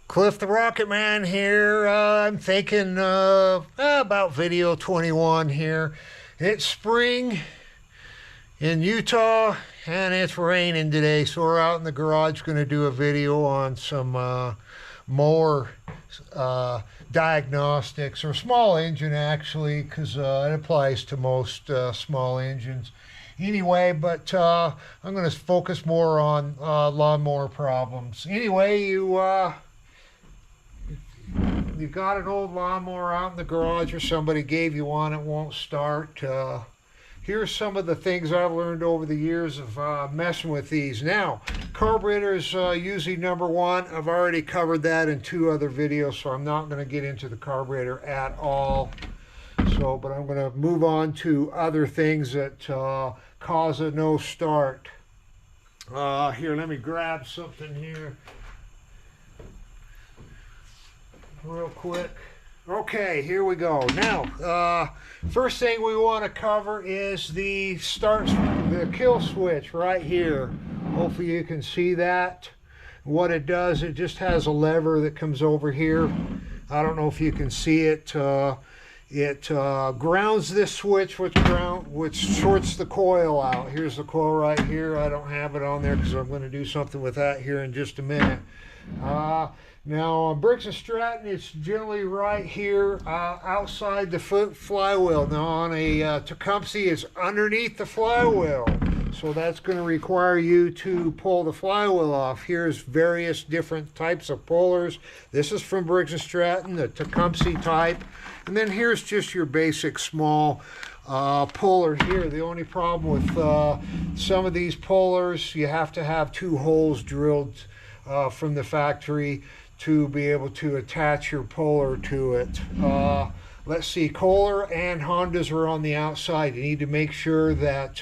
Cliff the Rocket Man here. I'm thinking about video 21 here. It's spring in Utah and it's raining today, so we're out in the garage going to do a video on some mower diagnostics, or small engine actually, because it applies to most small engines. Anyway, but I'm going to focus more on lawnmower problems. Anyway, you've got an old lawnmower out in the garage, or somebody gave you one, it won't start. Here's some of the things I've learned over the years of messing with these. Now, carburetor is usually number one. I've already covered that in 2 other videos, so I'm not going to get into the carburetor at all. But I'm going to move on to other things that cause a no start. Here, let me grab something here real quick. Okay, here we go. Now, first thing we want to cover is the kill switch right here. Hopefully you can see that. What it does, it just has a lever that comes over here. I don't know if you can see it. It grounds this switch, which shorts the coil out. Here's the coil right here. I don't have it on there because I'm going to do something with that here in just a minute. Now on Briggs & Stratton, it's generally right here outside the flywheel. Now on a Tecumseh, it's underneath the flywheel. So that's going to require you to pull the flywheel off. Here's various different types of pullers. This is from Briggs & Stratton, the Tecumseh type. And then here's just your basic small puller here. The only problem with some of these pullers, you have to have 2 holes drilled from the factory to be able to attach your puller to it. Let's see, Kohler and Hondas are on the outside. You need to make sure that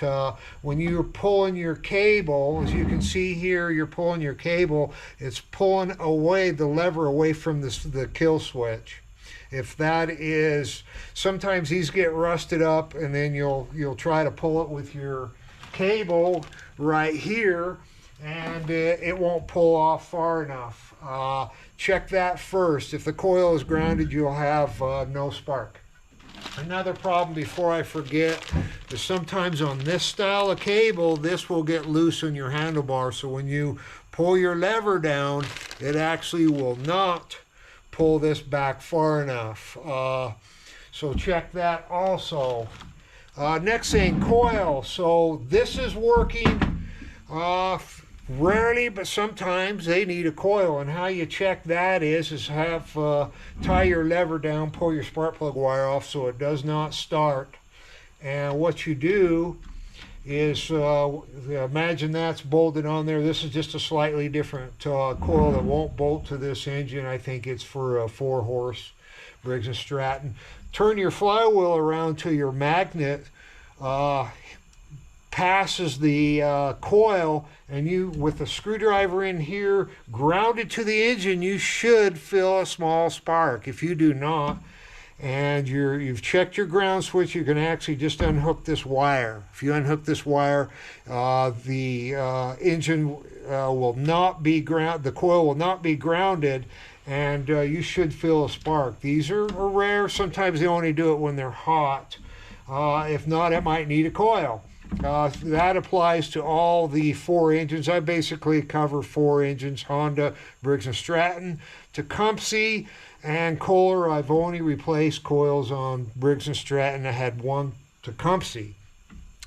when you're pulling your cable, as you can see here, you're pulling your cable, it's pulling away the lever away from the kill switch. If that is, sometimes these get rusted up, and then you'll try to pull it with your cable right here, and it won't pull off far enough. Check that first. If the coil is grounded, you'll have no spark. Another problem, before I forget, is sometimes on this style of cable, this will get loose on your handlebar. So when you pull your lever down, it actually will not pull this back far enough. So check that also. Next thing, coil. So this is working rarely, but sometimes they need a coil, and how you check that is tie your lever down, pull your spark plug wire off so it does not start. And what you do is, imagine that's bolted on there. This is just a slightly different coil that won't bolt to this engine. I think it's for a 4-horse Briggs & Stratton. Turn your flywheel around till your magnet passes the coil, and you, with a screwdriver in here, ground it to the engine, you should feel a small spark. If you do not, and you've checked your ground switch, you can actually just unhook this wire. If you unhook this wire, the engine will not be the coil will not be grounded, and you should feel a spark. These are rare. Sometimes they only do it when they're hot. If not, it might need a coil. That applies to all the 4 engines. I basically cover 4 engines: Honda, Briggs & Stratton, Tecumseh, and Kohler. I've only replaced coils on Briggs & Stratton. I had 1 Tecumseh.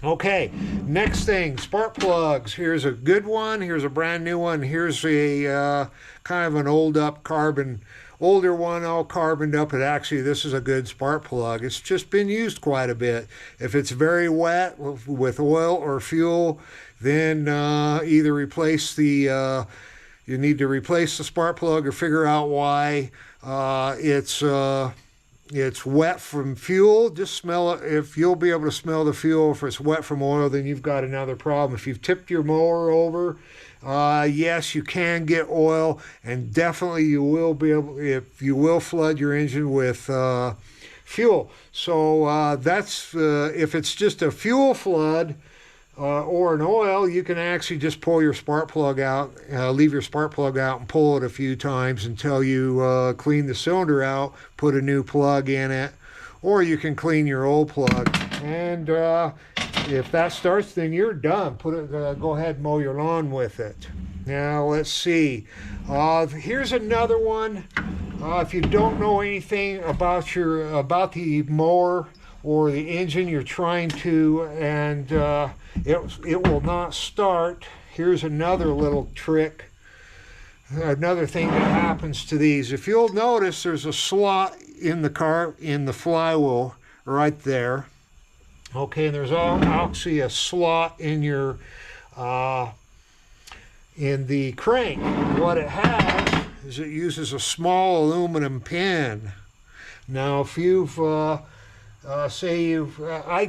Okay, next thing, spark plugs. Here's a good one. Here's a brand new one. Here's a kind of an older one, all carboned up. And actually, this is a good spark plug. It's just been used quite a bit. If it's very wet with oil or fuel, then either replace the you need to replace the spark plug, or figure out why it's wet from fuel. Just smell it. If you'll be able to smell the fuel, if it's wet from oil, then you've got another problem. If you've tipped your mower over, yes, you can get oil, and definitely you will flood your engine with fuel. So that's if it's just a fuel flood, or an oil, you can actually just pull your spark plug out, leave your spark plug out and pull it a few times until you clean the cylinder out, put a new plug in it, or you can clean your old plug. And if that starts, then you're done. Go ahead and mow your lawn with it. Now let's see. Here's another one. If you don't know anything about the mower or the engine you're trying to, and it will not start, here's another little trick. Another thing that happens to these. If you'll notice, there's a slot in the flywheel right there. Okay, and there's actually a slot in your in the crank. What it has is it uses a small aluminum pin. Now, if you've I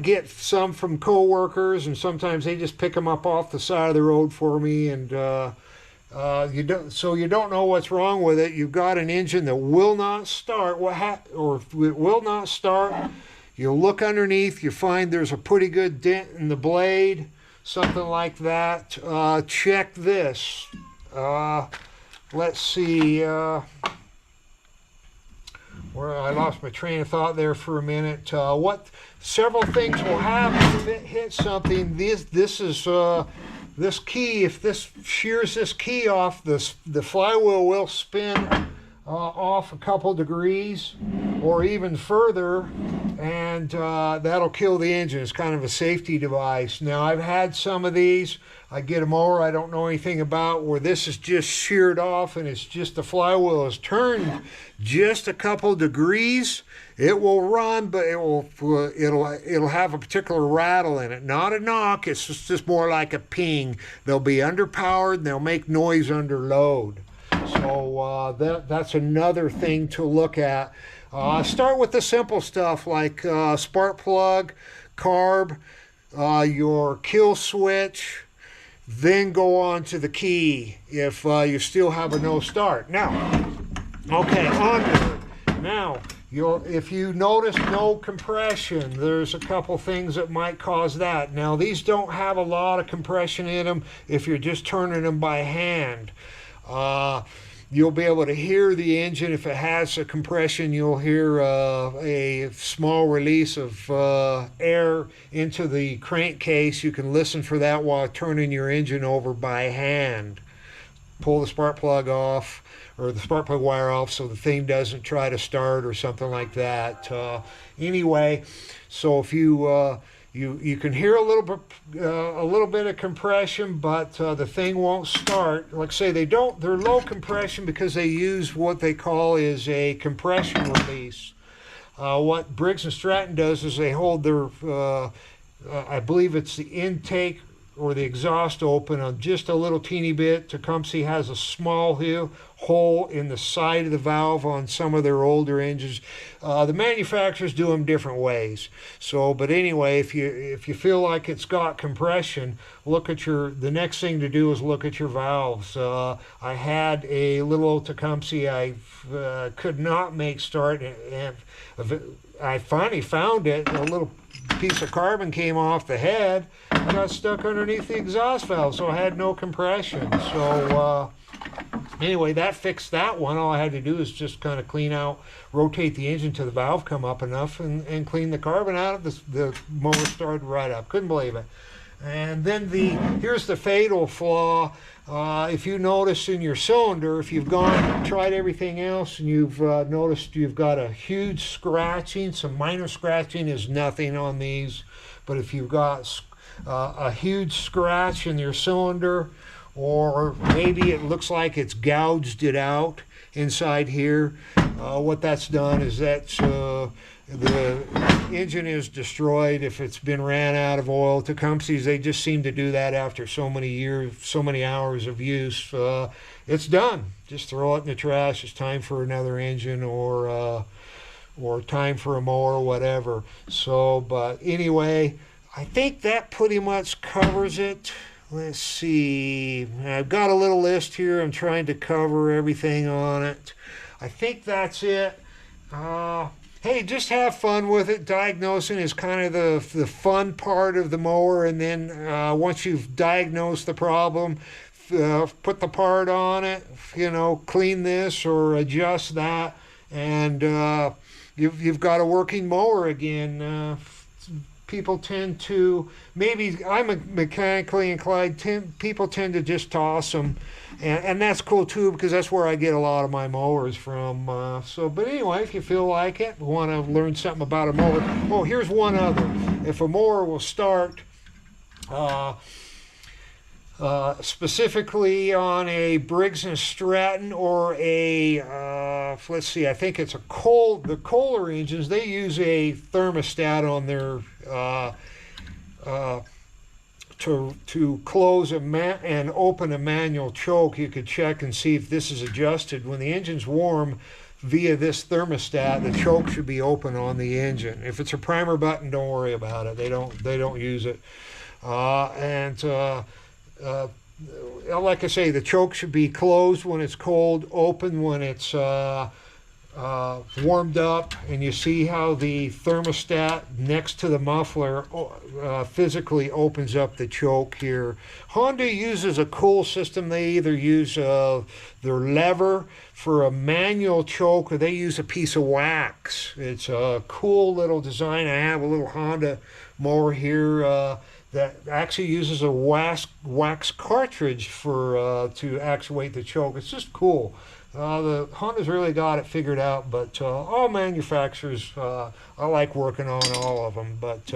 get some from coworkers, and sometimes they just pick them up off the side of the road for me, and you don't know what's wrong with it. You've got an engine that will not start. Or if it will not start, you look underneath, you find there's a pretty good dent in the blade, something like that. Check this. Let's see. Where I lost my train of thought there for a minute. Several things will happen if it hits something. This key, if this shears this key off, the flywheel will spin off a couple degrees or even further, and that'll kill the engine. It's kind of a safety device. Now, I've had some of these. I get a mower I don't know anything about where this is just sheared off and it's just the flywheel is turned just a couple degrees. It will run, but it'll have a particular rattle in it. Not a knock, it's just more like a ping. They'll be underpowered and they'll make noise under load. So that's another thing to look at. Start with the simple stuff like spark plug, carb, your kill switch, then go on to the key if you still have a no start. Now, okay, onward. Now, if you notice no compression, there's a couple things that might cause that. Now, these don't have a lot of compression in them if you're just turning them by hand. You'll be able to hear the engine. If it has a compression, you'll hear a small release of air into the crankcase. You can listen for that while turning your engine over by hand. Pull the spark plug off, or the spark plug wire off, so the thing doesn't try to start or something like that. Anyway, so if you can hear a little bit of compression, but the thing won't start. Like I say, they're low compression because they use what they call is a compression release. What Briggs & Stratton does is they hold their, I believe it's the intake or the exhaust open on just a little teeny bit. Tecumseh has a small hole in the side of the valve on some of their older engines. The manufacturers do them different ways. So, but anyway, if you feel like it's got compression, the next thing to do is look at your valves. I had a little old Tecumseh I could not make start, and I finally found it. A little piece of carbon came off the head and got stuck underneath the exhaust valve, so I had no compression. So anyway, that fixed that one. All I had to do is just kind of rotate the engine till the valve come up enough and clean the carbon out. The motor started right up. Couldn't believe it. And then here's the fatal flaw. If you notice in your cylinder, if you've tried everything else and you've noticed you've got a huge scratching, some minor scratching is nothing on these, but if you've got a huge scratch in your cylinder, or maybe it looks like it's gouged it out inside here, what that's done is that's the engine is destroyed if it's been ran out of oil. Tecumsehs, they just seem to do that after so many years, so many hours of use. It's done. Just throw it in the trash. It's time for another engine, or time for a mower, whatever. So, but anyway, I think that pretty much covers it. Let's see. I've got a little list here. I'm trying to cover everything on it. I think that's it. hey, just have fun with it. Diagnosing is kind of the fun part of the mower, and then once you've diagnosed the problem, put the part on it, clean this or adjust that, and you've got a working mower again. People tend to, maybe I'm a mechanically inclined, people tend to just toss them, and that's cool too, because that's where I get a lot of my mowers from. But anyway, if you feel like it, want to learn something about a mower. Oh, here's one other. If a mower will start specifically on a Briggs and Stratton or let's see, I think it's the Kohler engines, they use a thermostat on their to close and open a manual choke. You could check and see if this is adjusted. When the engine's warm, via this thermostat, the choke should be open on the engine. If it's a primer button, don't worry about it. They don't use it. Like I say, the choke should be closed when it's cold, open when it's warmed up, and you see how the thermostat next to the muffler physically opens up the choke here. Honda uses a cool system. They either use their lever for a manual choke, or they use a piece of wax. It's a cool little design. I have a little Honda mower here that actually uses a wax cartridge to actuate the choke. It's just cool. The Honda's really got it figured out, but all manufacturers, I like working on all of them. But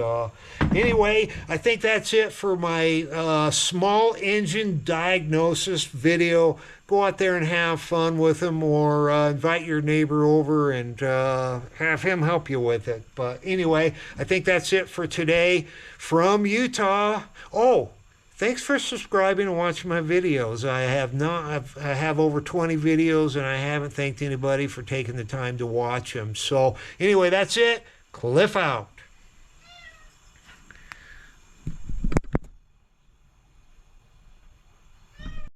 anyway, I think that's it for my small engine diagnosis video. Go out there and have fun with them, or invite your neighbor over and have him help you with it. But anyway, I think that's it for today from Utah. Oh, thanks for subscribing and watching my videos. I have over 20 videos, and I haven't thanked anybody for taking the time to watch them. So anyway, that's it. Cliff out.